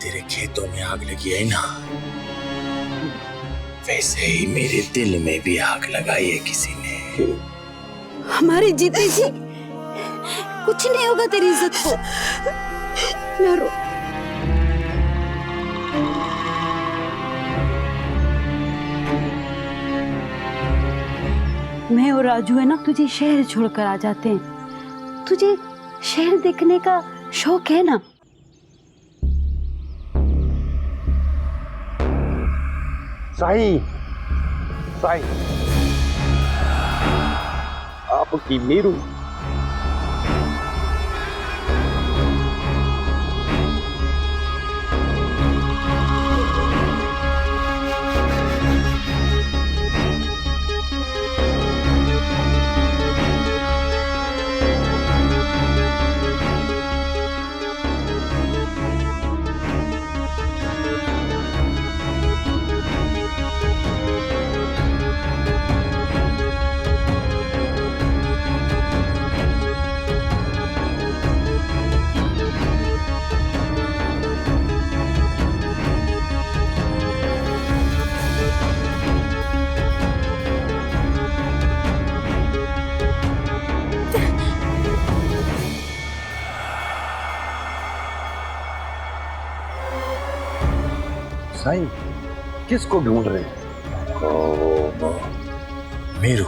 तेरे खेतों में आग लगी है ना, वैसे ही मेरे दिल में भी आग लगाई है किसी ने। हमारी जीते जी कुछ नहीं होगा तेरी इज्जत को। ना रो। मैं और राजू है ना, तुझे शहर छोड़कर आ जाते हैं। तुझे शहर देखने का शौक है ना? साईं, साईं, आपकी मीरू। साईं, किसको ढूंढ रहे हैं? ओ, मीरू।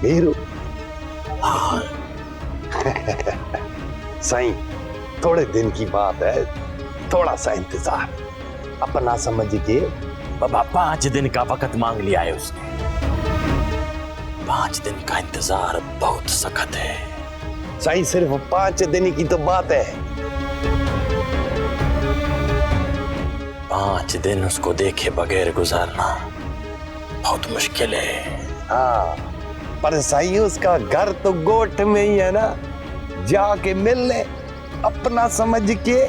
मीरू? हाँ। साईं, थोड़े दिन की बात है, थोड़ा सा इंतजार, अपना समझ के। बाबा 5 दिन का वक्त मांग लिया है उसने। 5 दिन का इंतजार बहुत सख्त है। साईं, सिर्फ 5 दिन की तो बात है। 5 दिन उसको देखे बगैर गुजारना बहुत मुश्किल है। हाँ, पर साईं उसका घर तो गोठ में ही है ना, जाके मिल ले अपना समझ के।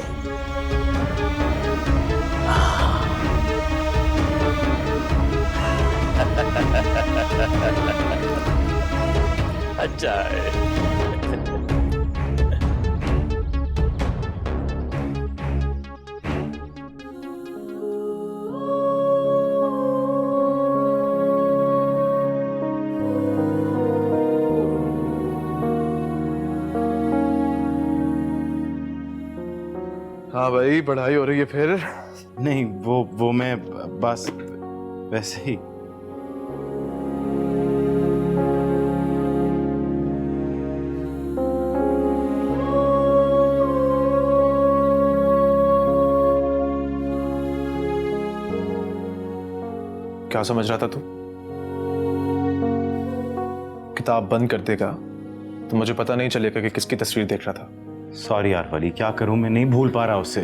अच्छा है। हाँ भाई, पढ़ाई हो रही है फिर? नहीं, वो मैं बस वैसे ही। क्या समझ रहा था तू? किताब बंद कर देगा तो मुझे पता नहीं चलेगा कि किसकी तस्वीर देख रहा था। सॉरी यार वली, क्या करूं, मैं नहीं भूल पा रहा उसे।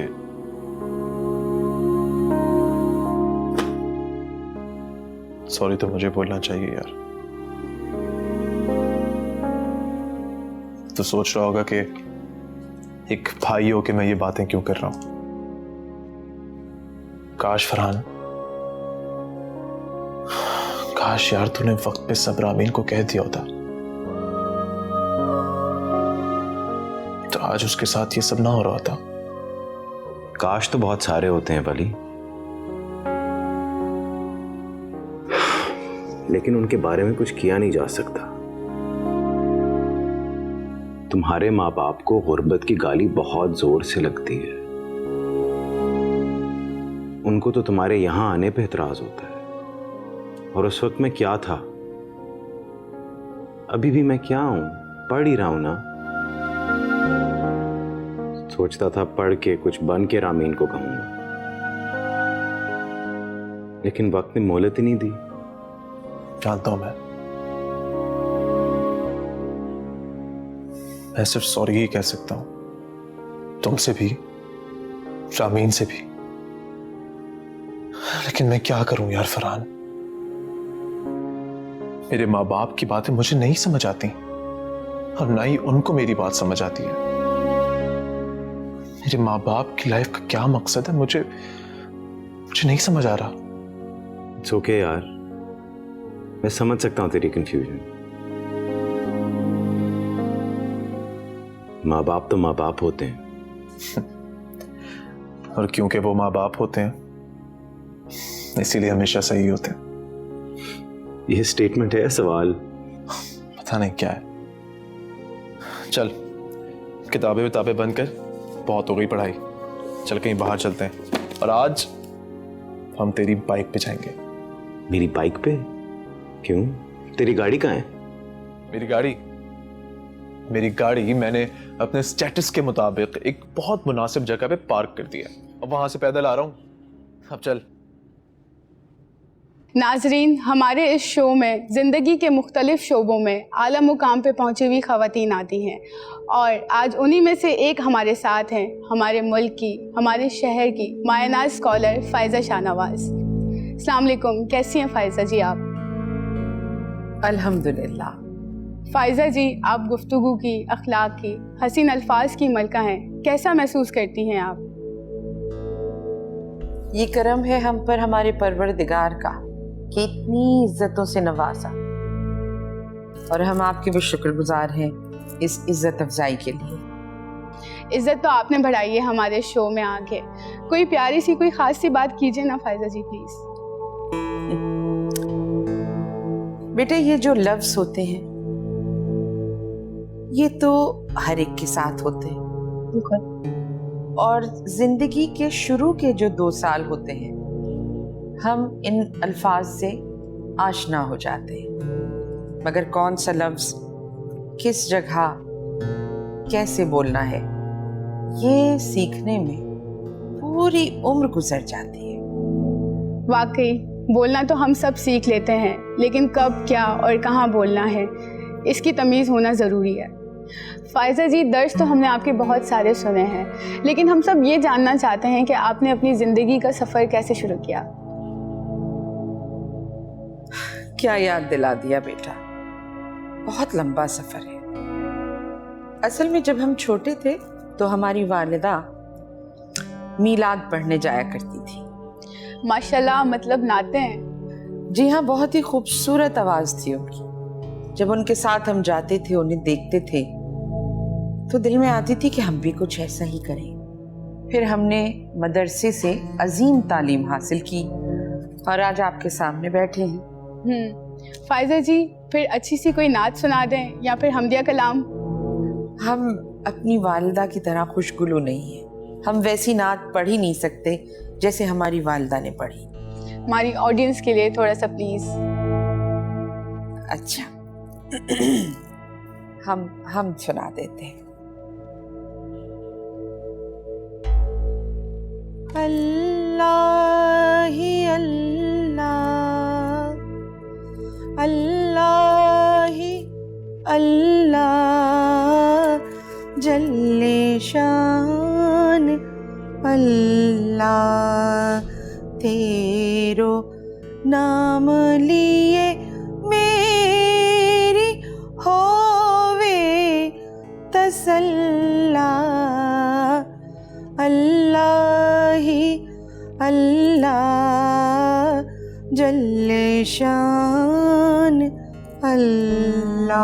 सॉरी तो मुझे बोलना चाहिए यार। तो सोच रहा होगा कि एक भाई हो के मैं ये बातें क्यों कर रहा हूं। काश फरहान, काश यार तूने वक्त पे सब्र आमीन को कह दिया होता तो आज उसके साथ ये सब ना हो रहा था। काश तो बहुत सारे होते हैं वली, लेकिन उनके बारे में कुछ किया नहीं जा सकता। तुम्हारे माँ बाप को गुर्बत की गाली बहुत जोर से लगती है। उनको तो तुम्हारे यहां आने पे एतराज होता है। और उस वक्त मैं क्या था, अभी भी मैं क्या हूं, पढ़ ही रहा हूं ना। सोचता था पढ़ के कुछ बन के रामीन को कहूंगा, लेकिन वक्त ने मोहलत ही नहीं दी। जानता हूं मैं सिर्फ सॉरी ही कह सकता हूं, तुमसे भी, रामीन से भी। लेकिन मैं क्या करूं यार फरहान, मेरे माँ बाप की बातें मुझे नहीं समझ आती और ना ही उनको मेरी बात समझ आती है। मेरे माँ बाप की लाइफ का क्या मकसद है, मुझे नहीं समझ आ रहा। इट्स ओके यार, मैं समझ सकता हूं तेरी कंफ्यूजन। माँ बाप तो माँ बाप होते हैं। और क्योंकि वो माँ बाप होते हैं इसीलिए हमेशा सही होते हैं। यह स्टेटमेंट है या सवाल? पता नहीं क्या है। चल किताबें विताबें बंद कर, बहुत हो गई पढ़ाई, चल कहीं बाहर चलते हैं। और आज हम तेरी बाइक पे जाएंगे। मेरी बाइक पे? क्यों? तेरी गाड़ी कहाँ है? मेरी गाड़ी मैंने अपने स्टेटस के मुताबिक एक बहुत मुनासिब जगह पे पार्क कर दी है, अब वहां से पैदल आ रहा हूं। अब चल। नाजरीन, हमारे इस शो में ज़िंदगी के मुख्तलिफ शोबों में आला मुकाम पे पहुंची हुई ख़वातीन आती हैं, और आज उन्हीं में से एक हमारे साथ हैं, हमारे मुल्क की, हमारे शहर की मायनाज स्कॉलर फ़ायज़ा शाहनवाज। अस्सलाम वालेकुम, कैसी हैं फ़ायज़ा जी आप? अल्हम्दुलिल्लाह। फ़ायज़ा जी, आप गुफ्तगू की, अखलाक की, हसीन अल्फाज की मलका हैं, कैसा महसूस करती हैं आप? ये करम है हम पर हमारे परवरदिगार का कि इतनी इज्जतों से नवाजा, और हम आपके भी शुक्रगुजार हैं इस इज्जत अफजाई के लिए। इज्जत तो आपने बढ़ाई है हमारे शो में आके। कोई प्यारी सी, कोई ख़ास सी बात कीजिए ना फ़ायज़ा जी प्लीज़। बेटे, ये जो लफ्ज़ होते हैं ये तो हर एक के साथ होते हैं, और जिंदगी के शुरू के जो 2 साल होते हैं हम इन अल्फाज से आशना हो जाते हैं, मगर कौन सा लफ्ज़ किस जगह कैसे बोलना है ये सीखने में पूरी उम्र गुजर जाती है। वाकई बोलना तो हम सब सीख लेते हैं, लेकिन कब, क्या और कहाँ बोलना है इसकी तमीज़ होना ज़रूरी है। फ़ायज़ा जी, दर्स तो हमने आपके बहुत सारे सुने हैं, लेकिन हम सब ये जानना चाहते हैं कि आपने अपनी ज़िंदगी का सफ़र कैसे शुरू किया। क्या याद दिला दिया बेटा, बहुत लंबा सफ़र है। असल में जब हम छोटे थे तो हमारी वालिदा मीलाद पढ़ने जाया करती थी। माशाल्लाह, मतलब नाते हैं। जी हाँ, बहुत ही खूबसूरत आवाज़ थी उनकी। जब उनके साथ हम जाते थे, उन्हें देखते थे, तो दिल में आती थी कि हम भी कुछ ऐसा ही करें। फिर हमने मदरसे से अजीम तालीम हासिल की और आज आपके सामने बैठे हैं। फ़ायज़ा जी, फिर अच्छी सी कोई नात सुना दें या फिर हमदिया कलाम। हम अपनी वालिदा की तरह खुशगुलू नहीं है, हम वैसी नात पढ़ ही नहीं सकते जैसे हमारी वालिदा ने पढ़ी। हमारी ऑडियंस के लिए थोड़ा सा प्लीज़। अच्छा हम सुना देते हैं। अल्लाह ही अल्लाह, अल्लाह ही अल्लाह, जल्ले शान अल्लाह, तेरो नाम लिए मेरी होवे तसल्ला, अल्लाह ही अल्लाह, जल्ले शान अल्लाह।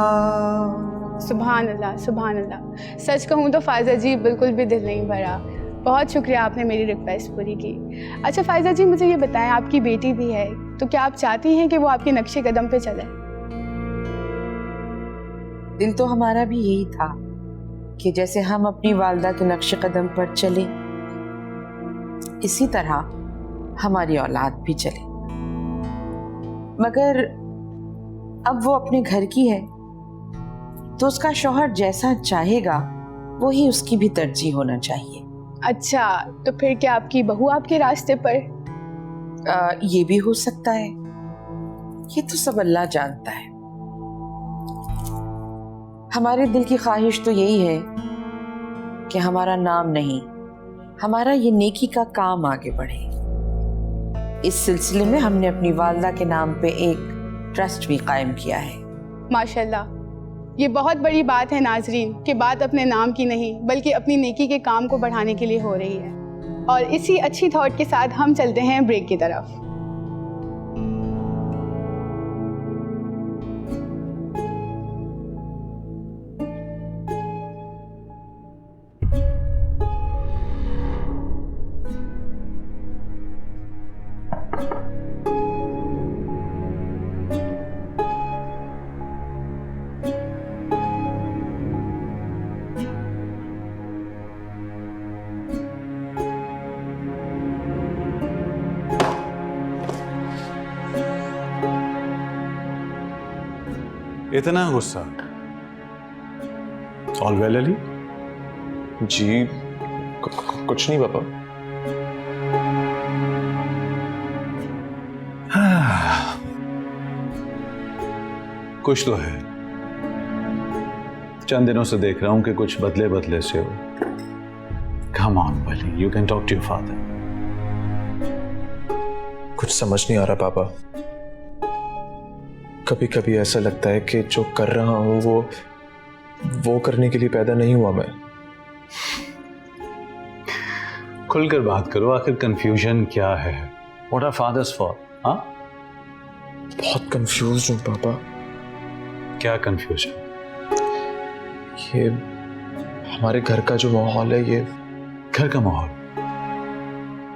सुभान अल्लाह, सुभान अल्लाह। सच कहूँ तो फ़ायज़ा जी बिल्कुल भी दिल नहीं भरा। बहुत शुक्रिया, आपने मेरी रिक्वेस्ट पूरी की। अच्छा फ़ायज़ा जी, मुझे ये बताएं, आपकी बेटी भी है, तो क्या आप चाहती हैं कि वो आपके नक्शे कदम पे चले? दिल तो हमारा भी यही था कि जैसे हम अपनी वालिदा के नक्शे कदम पर चले, इसी तरह हमारी औलाद भी चले। मगर अब वो अपने घर की है तो उसका शौहर जैसा चाहेगा वही उसकी भी तरजीह होना चाहिए। अच्छा, तो फिर क्या आपकी बहू आपके रास्ते पर? ये भी हो सकता है, ये तो सब अल्लाह जानता है। हमारे दिल की ख्वाहिश तो यही है कि हमारा नाम नहीं, हमारा ये नेकी का काम आगे बढ़े। इस सिलसिले में हमने अपनी वालिदा के नाम पे एक ट्रस्ट भी कायम किया है। माशाल्लाह, ये बहुत बड़ी बात है नाजरीन, कि बात अपने नाम की नहीं बल्कि अपनी नेकी के काम को बढ़ाने के लिए हो रही है। और इसी अच्छी थॉट के साथ हम चलते हैं ब्रेक की तरफ। इतना गुस्सा? All well Ali? जी कुछ नहीं पापा। कुछ तो है। चंद दिनों से देख रहा हूं कि कुछ बदले बदले से हो। Come on Ali, you can talk to your father. कुछ समझ नहीं आ रहा पापा। कभी कभी ऐसा लगता है कि जो कर रहा हूं वो करने के लिए पैदा नहीं हुआ मैं। खुलकर बात करो, आखिर कंफ्यूजन क्या है? What are fathers for? हाँ, बहुत कंफ्यूज हूं पापा। क्या कंफ्यूजन? ये हमारे घर का जो माहौल है, ये घर का माहौल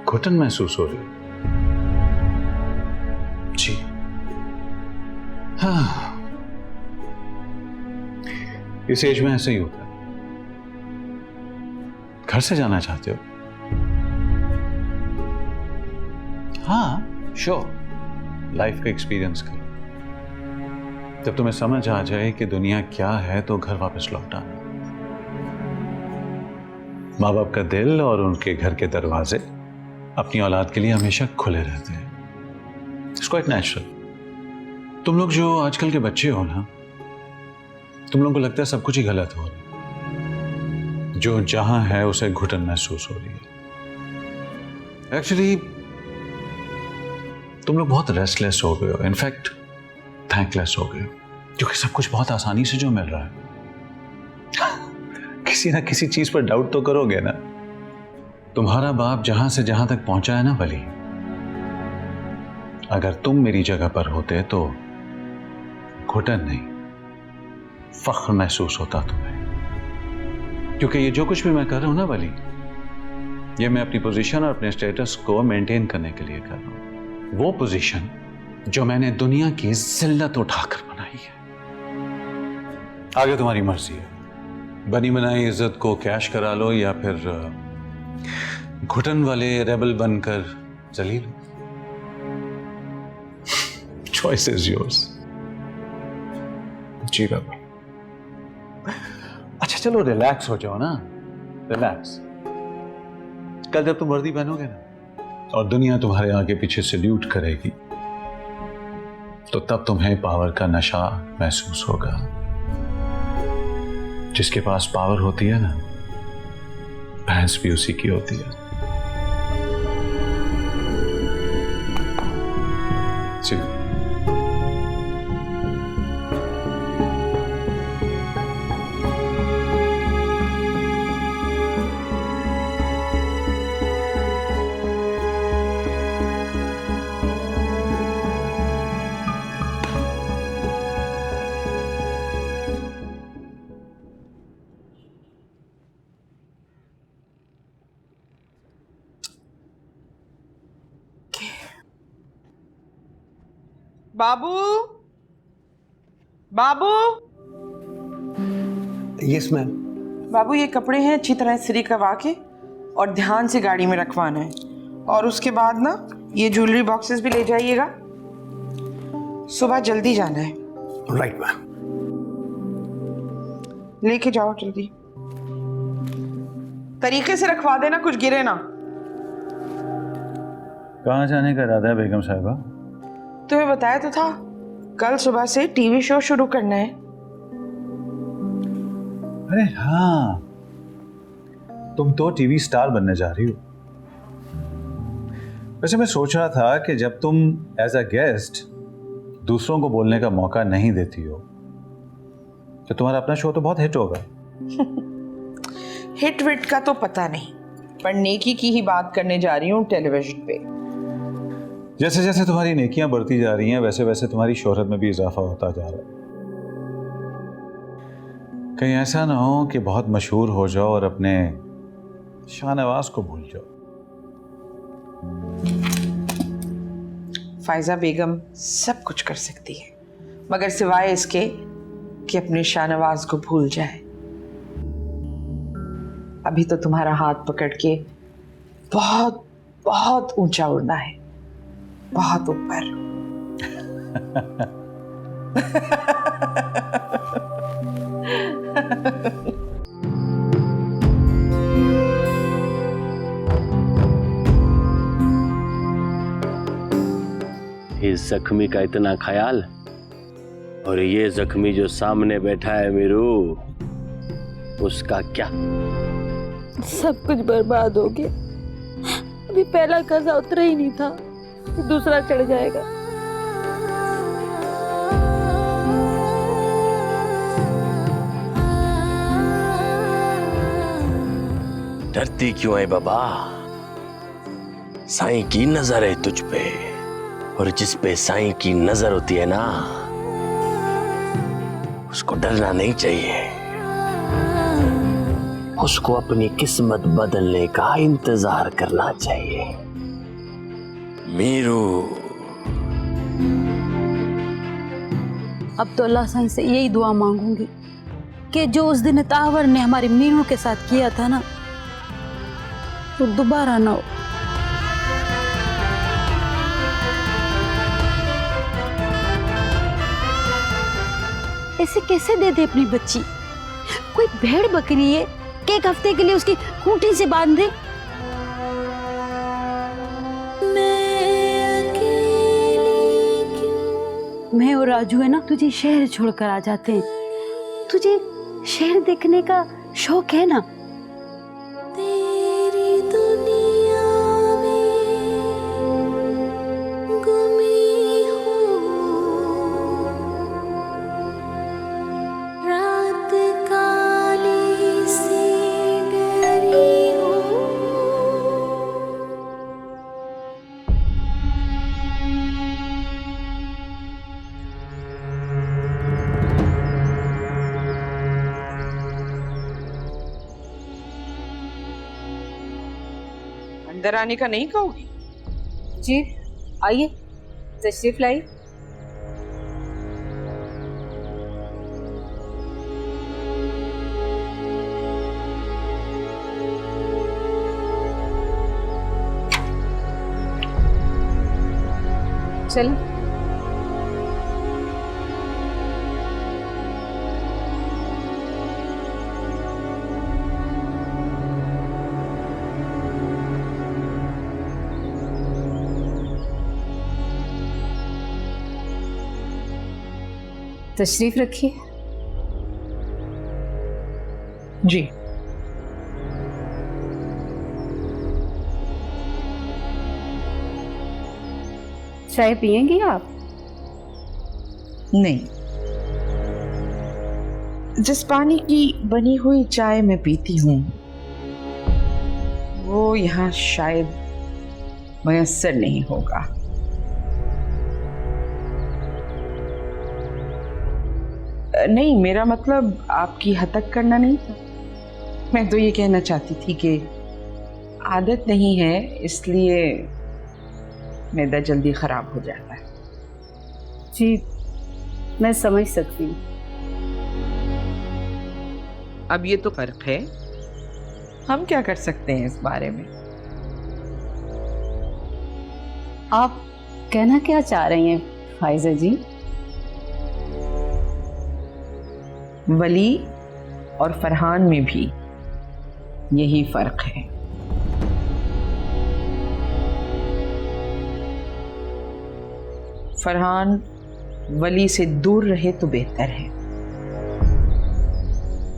घुटन महसूस हो रही है? जी हाँ, इस एज में ऐसे ही होता है। घर से जाना चाहते हो? हाँ श्योर, लाइफ का एक्सपीरियंस करो। जब तुम्हें समझ आ जाए कि दुनिया क्या है तो घर वापस लौट आना। माँ बाप का दिल और उनके घर के दरवाजे अपनी औलाद के लिए हमेशा खुले रहते हैं। It's quite natural. तुम लोग जो आजकल के बच्चे हो ना, तुम लोगों को लगता है सब कुछ ही गलत हो रहा है। जो जहां है उसे घुटन महसूस हो रही है। एक्चुअली तुम लोग बहुत रेस्टलेस हो गए हो, इनफैक्ट थैंकलेस हो गए, क्योंकि सब कुछ बहुत आसानी से जो मिल रहा है। किसी ना किसी चीज पर डाउट तो करोगे ना। तुम्हारा बाप जहां से जहां तक पहुंचा है ना वली, अगर तुम मेरी जगह पर होते तो घुटन नहीं, फख्र महसूस होता तुम्हें। क्योंकि ये जो कुछ भी मैं कर रहा हूं ना वली, ये मैं अपनी पोजीशन और अपने स्टेटस को मेंटेन करने के लिए कर रहा हूं। वो पोजीशन जो मैंने दुनिया की जिल्लत उठाकर बनाई है। आगे तुम्हारी मर्जी है, बनी बनाई इज्जत को कैश करा लो या फिर घुटन वाले रेबल बनकर जलील। Choice is yours. जी पापा। अच्छा चलो रिलैक्स हो जाओ ना, रिलैक्स। कल जब तुम वर्दी पहनोगे ना और दुनिया तुम्हारे आगे पीछे सल्यूट करेगी, तो तब तुम्हें पावर का नशा महसूस होगा। जिसके पास पावर होती है ना, भैंस भी उसी की होती है। जी बाबू, बाबू, यस मैम। बाबू ये कपड़े हैं अच्छी तरह इस्त्री करवा के और ध्यान से गाड़ी में रखवाना है। और उसके बाद ना ये ज्वेलरी बॉक्सेस भी ले जाइएगा। सुबह जल्दी जाना है। Right ma'am. लेके जाओ जल्दी, तरीके से रखवा देना, कुछ गिरे ना। कहाँ जाने का इरादा है बेगम साहिबा? तुम्हें बताया तो था, कल सुबह से टीवी शो शुरू करना है। अरे हाँ, तुम तो टीवी स्टार बनने जा रही हो। वैसे मैं सोच रहा था कि जब तुम एज अ गेस्ट दूसरों को बोलने का मौका नहीं देती हो, तो तुम्हारा अपना शो तो बहुत हिट होगा। हिट विट का तो पता नहीं, पर नेकी की ही बात करने जा रही हूँ टेलीविजन पे। जैसे जैसे तुम्हारी नेकियां बढ़ती जा रही हैं, वैसे वैसे तुम्हारी शोहरत में भी इजाफा होता जा रहा है। कहीं ऐसा ना हो कि बहुत मशहूर हो जाओ और अपने शाहनवाज को भूल जाओ। फायजा बेगम सब कुछ कर सकती है, मगर सिवाय इसके कि अपने शाहनवाज को भूल जाए। अभी तो तुम्हारा हाथ पकड़ के बहुत बहुत ऊंचा उड़ना है, बहुत ऊपर। इस जख्मी का इतना ख्याल, और ये जख्मी जो सामने बैठा है मीरू, उसका क्या? सब कुछ बर्बाद हो गया। अभी पहला कर्जा उतरा ही नहीं था, दूसरा चढ़ जाएगा। डरती क्यों है बाबा? साईं की नजर है तुझ पे, और जिस पे साईं की नजर होती है ना, उसको डरना नहीं चाहिए। उसको अपनी किस्मत बदलने का इंतजार करना चाहिए। मीरू, अब तो अल्लाह साईं से यही दुआ मांगूंगी कि जो उस दिन तावर ने हमारी मीनू के साथ किया था ना, वो दोबारा ना हो। ऐसे कैसे दे दे अपनी बच्ची? कोई भेड़ बकरी है कि एक हफ्ते के लिए उसकी खूंटी से बांध दे? मैं और राजू है ना, तुझे शहर छोड़कर आ जाते हैं। तुझे शहर देखने का शौक है ना? तेरी दुनिया में गुमी हूँ, रात काली सी डरी हूँ। अंदर आने का नहीं कहोगी? जी आइए, तशरीफ लाई। चलो। तशरीफ रखिए। जी। चाय पियेंगी आप? नहीं, जिस पानी की बनी हुई चाय मैं पीती हूँ वो यहाँ शायद मयस्सर नहीं होगा। नहीं, मेरा मतलब आपकी हतक करना नहीं था। मैं तो ये कहना चाहती थी कि आदत नहीं है, इसलिए मैदा जल्दी खराब हो जाता है। जी मैं समझ सकती हूँ। अब ये तो फर्क है, हम क्या कर सकते हैं इस बारे में? आप कहना क्या चाह रही हैं फाइजा जी? वली और फरहान में भी यही फर्क है। फरहान वली से दूर रहे तो बेहतर है,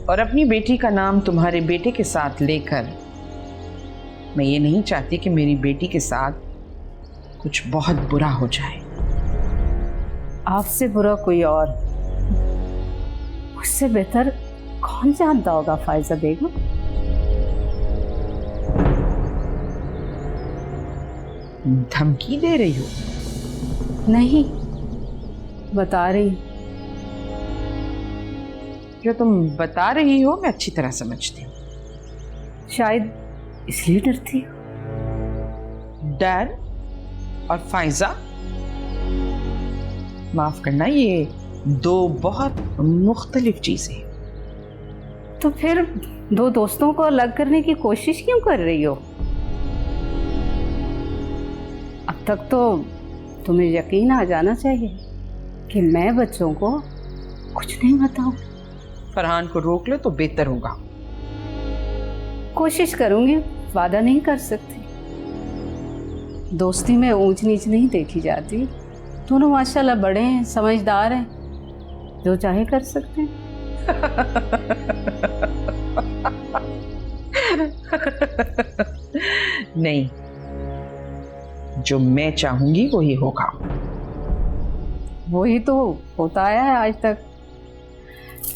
और अपनी बेटी का नाम तुम्हारे बेटे के साथ लेकर मैं ये नहीं चाहती कि मेरी बेटी के साथ कुछ बहुत बुरा हो जाए। आपसे बुरा कोई और, उससे बेहतर कौन जानता होगा फाइजा बेगम? धमकी दे रही हो? नहीं, बता रही। जो तुम बता रही हो मैं अच्छी तरह समझती हूँ। शायद इसलिए डरती हो। डर और फाइजा, माफ करना, ये दो बहुत मुख्तलिफ चीजें हैं। तो फिर दो दोस्तों को अलग करने की कोशिश क्यों कर रही हो? अब तक तो तुम्हें यकीन आ जाना चाहिए कि मैं बच्चों को कुछ नहीं बताऊं। फरहान को रोक लो तो बेहतर होगा। कोशिश करूंगी, वादा नहीं कर सकती। दोस्ती में ऊंच नीच नहीं देखी जाती। दोनों माशाल्लाह बड़े हैं, समझदार हैं, जो चाहे कर सकते हैं। नहीं, जो मैं चाहूंगी वही होगा। वही तो होता आया है आज तक।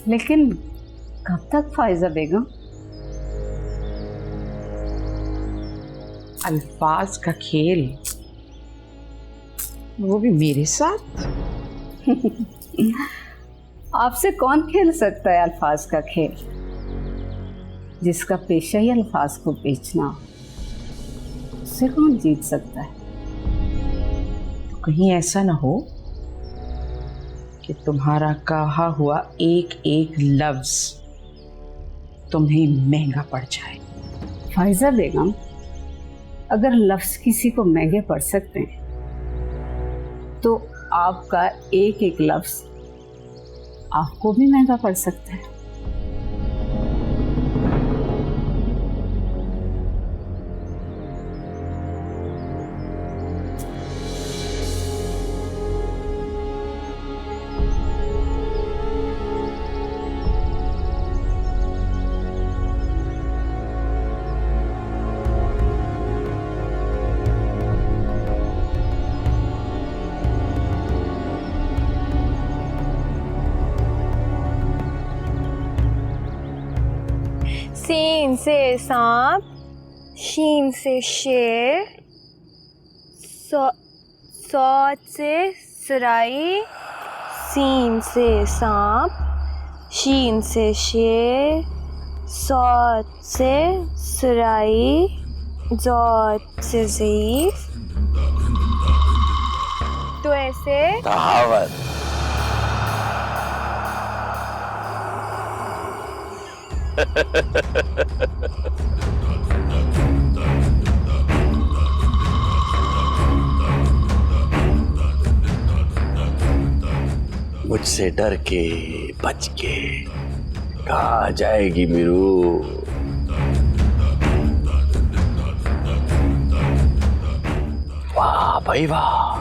लेकिन कब तक फायजा बेगम? अल्फाज का खेल, वो भी मेरे साथ। आपसे कौन खेल सकता है अल्फाज का खेल? जिसका पेशा ही अल्फाज को बेचना, उससे कौन जीत सकता है? तो कहीं ऐसा ना हो कि तुम्हारा कहा हुआ एक एक लफ्ज तुम्हें महंगा पड़ जाए। फायजा बेगम, अगर लफ्ज किसी को महंगे पड़ सकते हैं तो आपका एक एक लफ्ज आपको भी महंगा पड़ सकता है। सीन से सांप, शीन से शेर, सौत से सुराई। सीन से सांप, शीन से शेर, सौत से सुराई, जौत से ज़ईफ। तो ऐसे कहावत। मुझसे डर के बच के कहाँ जाएगी मीरू? वाह भाई वाह,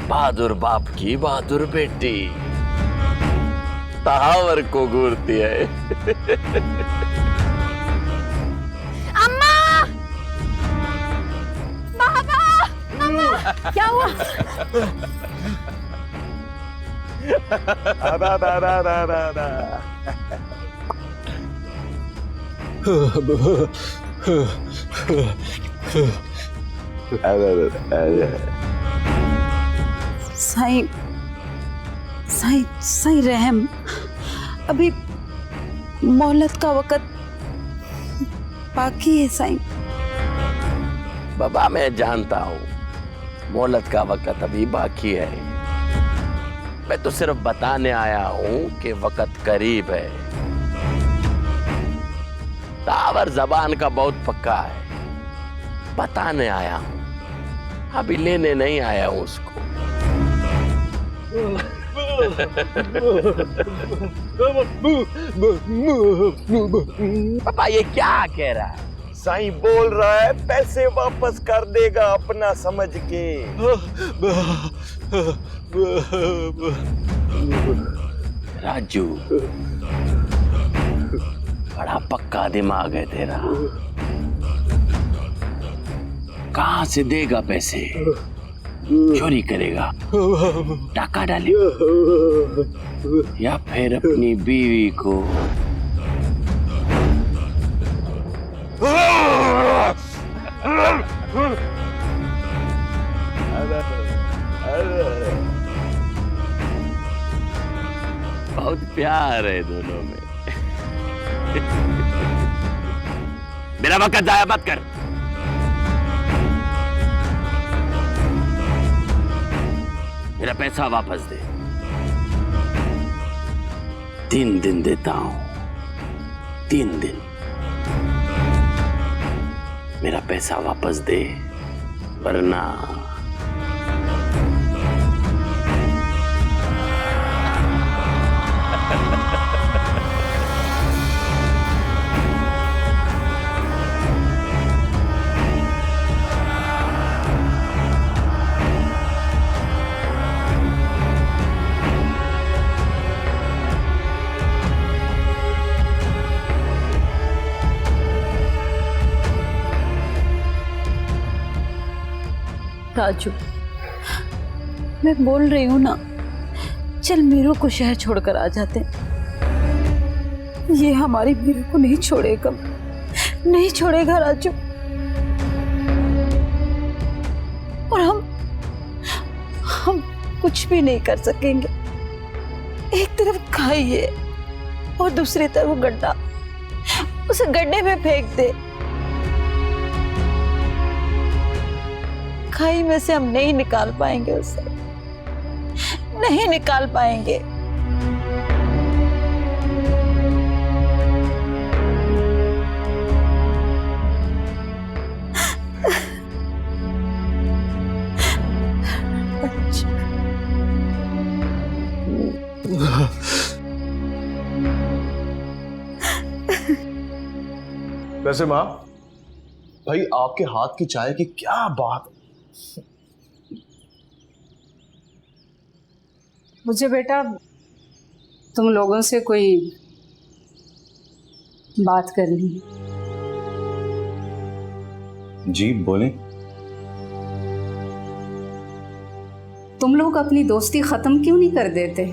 बहादुर बाप की बहादुर बेटी तहावर को घूरती है। अम्मा, बाबा, मम्मा, क्या हुआ? साईं, साईं, साईं रहम, अभी मोहलत का वक़्त बाकी है साईं। बाबा मैं जानता हूँ मोहलत का वक़्त अभी बाकी है। मैं तो सिर्फ बताने आया हूँ कि वक़्त करीब है। तावर जबान का बहुत पक्का है। बताने आया हूँ, अभी लेने नहीं आया हूँ उसको। पापा ये क्या कह रहा है? साईं बोल रहा है पैसे वापस कर देगा अपना समझ के। राजू, बड़ा पक्का दिमाग है तेरा। कहाँ से देगा पैसे? चोरी करेगा, डाका डाले, या फिर अपनी बीवी को? बहुत प्यार है दोनों में। मेरा वक्त जाया मत कर। मेरा पैसा वापस दे। 3 दिन देता हूं, 3 दिन। मेरा पैसा वापस दे, वरना राजू, मैं बोल रही हूँ ना, चल मीरू को शहर छोड़कर आ जाते। ये हमारी मीरू को नहीं छोड़ेगा, नहीं छोड़ेगा राजू। और हम कुछ भी नहीं कर सकेंगे। एक तरफ खाई है और दूसरी तरफ गड्ढा, उसे गड्ढे में फेंक दे। खाई में से हम नहीं निकाल पाएंगे उसे, नहीं निकाल पाएंगे। वैसे माँ, भाई आपके हाथ की चाय की क्या बात। मुझे बेटा तुम लोगों से कोई बात करनी है। जी बोलें। तुम लोग अपनी दोस्ती खत्म क्यों नहीं कर देते?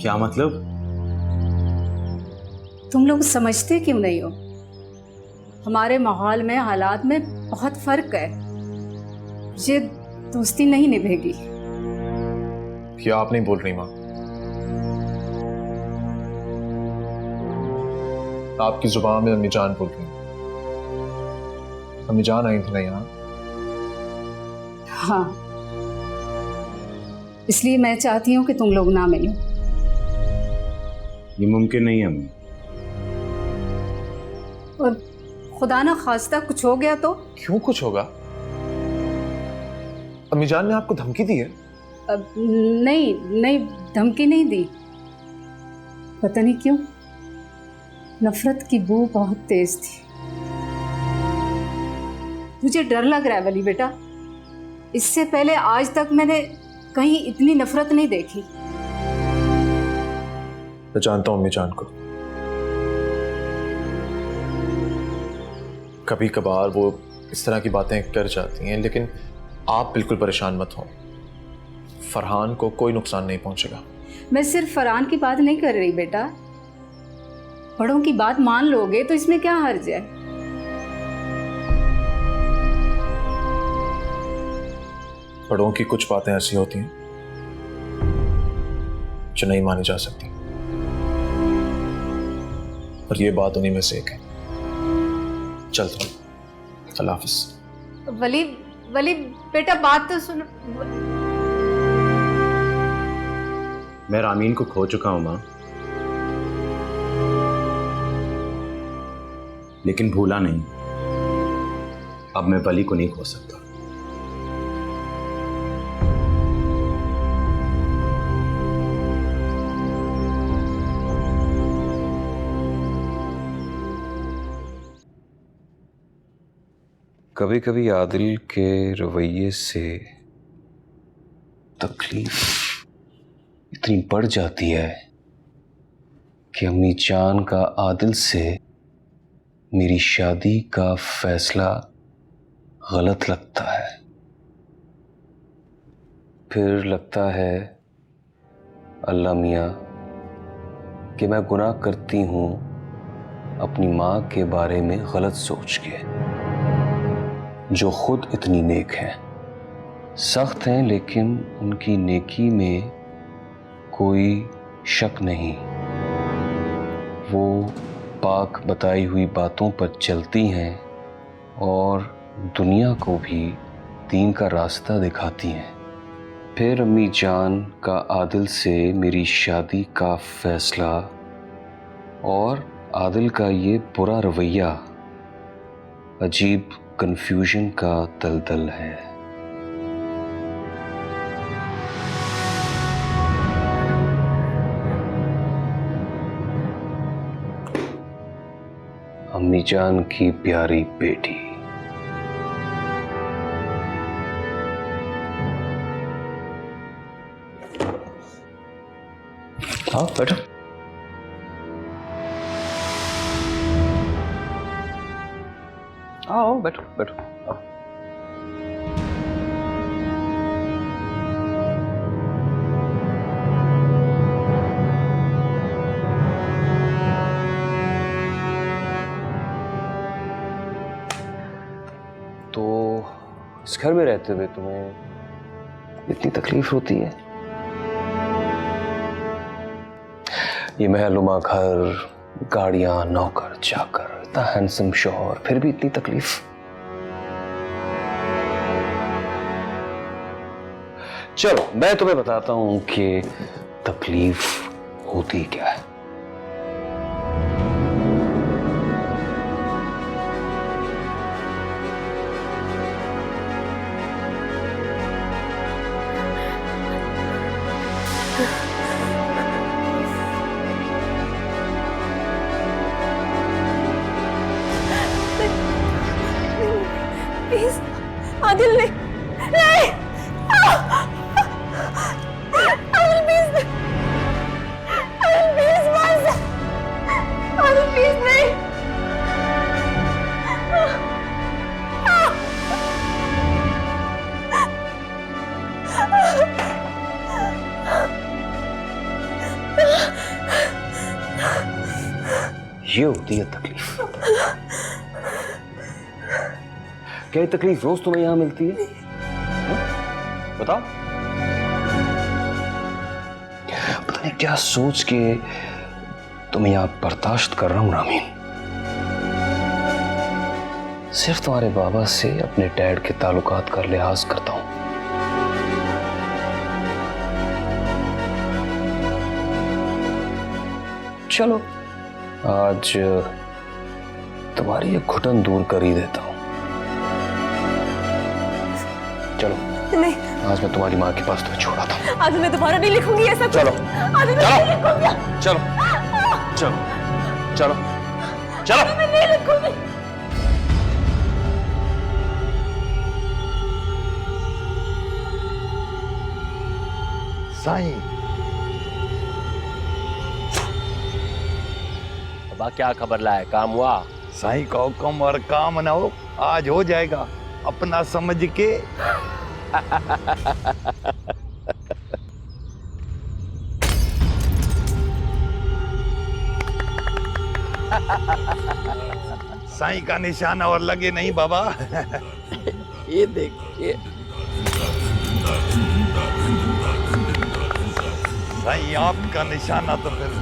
क्या मतलब? तुम लोग समझते क्यों नहीं हो? हमारे माहौल में, हालात में बहुत फर्क है। ये दोस्ती नहीं निभेगी। क्या आप नहीं बोल रही माँ? आपकी जुबान में अम्मी जान बोल रही। अम्मी जान आई थी ना यहाँ? हाँ, इसलिए मैं चाहती हूँ कि तुम लोग ना मिलो। ये मुमकिन नहीं है अम्मी। और खुदा ना खास्ता कुछ हो गया तो? क्यों कुछ होगा? अम्मी जान ने आपको धमकी दी है? नहीं, धमकी नहीं दी। पता नहीं क्यों नफरत की बू बहुत तेज थी। मुझे डर लग रहा है वली बेटा। इससे पहले आज तक मैंने कहीं इतनी नफरत नहीं देखी। मैं जानता हूँ अम्मी जान को। कभी कभार वो इस तरह की बातें कर जाती हैं, लेकिन आप बिल्कुल परेशान मत हो। फरहान को कोई नुकसान नहीं पहुंचेगा। मैं सिर्फ फरहान की बात नहीं कर रही बेटा। बड़ों की बात मान लोगे तो इसमें क्या हर्ज है? बड़ों की कुछ बातें ऐसी होती हैं जो नहीं मानी जा सकती, और ये बात उन्हीं में से एक है। चलता हूं। अल्लाह हाफिज। वली बेटा बात तो सुनो। मैं रामीन को खो चुका हूं मां, लेकिन भूला नहीं। अब मैं वली को नहीं खो सकता। कभी कभी आदिल के रवैये से तकलीफ इतनी बढ़ जाती है कि अम्मी जान का आदिल से मेरी शादी का फैसला गलत लगता है। फिर लगता है अल्लाह मियाँ कि मैं गुनाह करती हूँ अपनी माँ के बारे में गलत सोच के, जो खुद इतनी नेक है। सख्त हैं लेकिन उनकी नेकी में कोई शक नहीं। वो पाक बताई हुई बातों पर चलती हैं और दुनिया को भी दीन का रास्ता दिखाती हैं। फिर अम्मी जान का आदिल से मेरी शादी का फैसला और आदिल का ये बुरा रवैया अजीब कंफ्यूजन का दलदल है। अम्मी जान की प्यारी बेटी। आओ बैठो। आओ बैठो बैठो आओ। इस घर में रहते हुए तुम्हें इतनी तकलीफ होती है? ये महलुमा घर, गाड़ियां, नौकर चाकर, इतना हैंडसम शौहर, फिर भी इतनी तकलीफ। चलो मैं तुम्हें बताता हूं कि तकलीफ होती क्या है। प्लीज आदिल नहीं, नहीं, आदिल प्लीज, आदिल प्लीज बस, आदिल प्लीज नहीं। ये होती है तकलीफ। क्या ये तकलीफ रोज तुम्हें यहां मिलती है? बताओ। पता नहीं क्या सोच के तुम्हें यहां बर्दाश्त कर रहा हूं रामीन। सिर्फ तुम्हारे बाबा से अपने डैड के ताल्लुकात का लिहाज करता हूं। चलो आज तुम्हारी ये घुटन दूर कर ही देता हूं। चलो नहीं, आज मैं तुम्हारी माँ के पास तुम्हें छोड़ा था। आज मैं दोबारा नहीं लिखूंगी ऐसा। चलो आज मैं नहीं लिखूंगी। चलो चलो चलो चलो मैं नहीं लिखूंगी। साईं, अब क्या खबर लाए? काम हुआ? साईं का हुक्म और काम ना हो, आज हो जाएगा अपना समझ के। साईं का निशाना और लगे नहीं बाबा। ये देखिए साईं, आपका निशाना तो फिर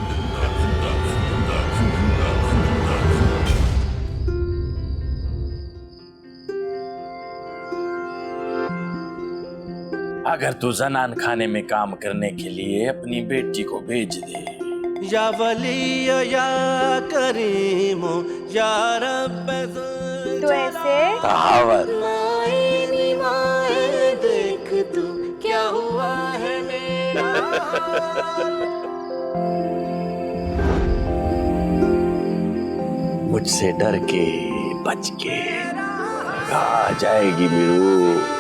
अगर तू जनान खाने में काम करने के लिए अपनी बेटी को भेज दे। या वली या करीमो या रब। तो ऐसे देख तू क्या हुआ है मेरा। मुझसे डर के बच के कहाँ जाएगी मीरू?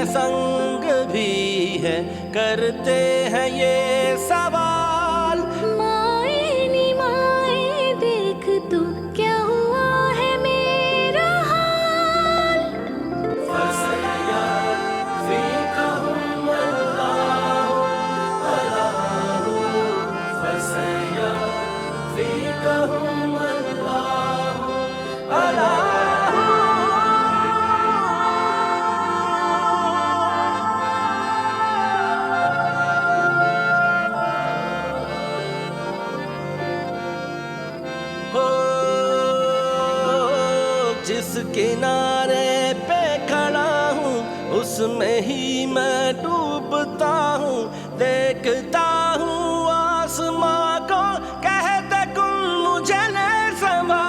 संग भी है, करते हैं ये सवाल। माए नी माए देख तू क्या हुआ है मेरा हाल। जिस किनारे पे खड़ा हूँ उसमें ही मैं डूबता हूँ, देखता हूँ आसमां को, कहते कुल मुझे ले समा।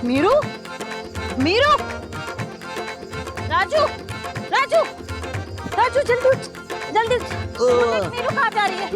मीरू, मीरू, राजू, राजू, राजू जल्दी उठ, जल्दी उठ। मीरू कहाँ जा रही है?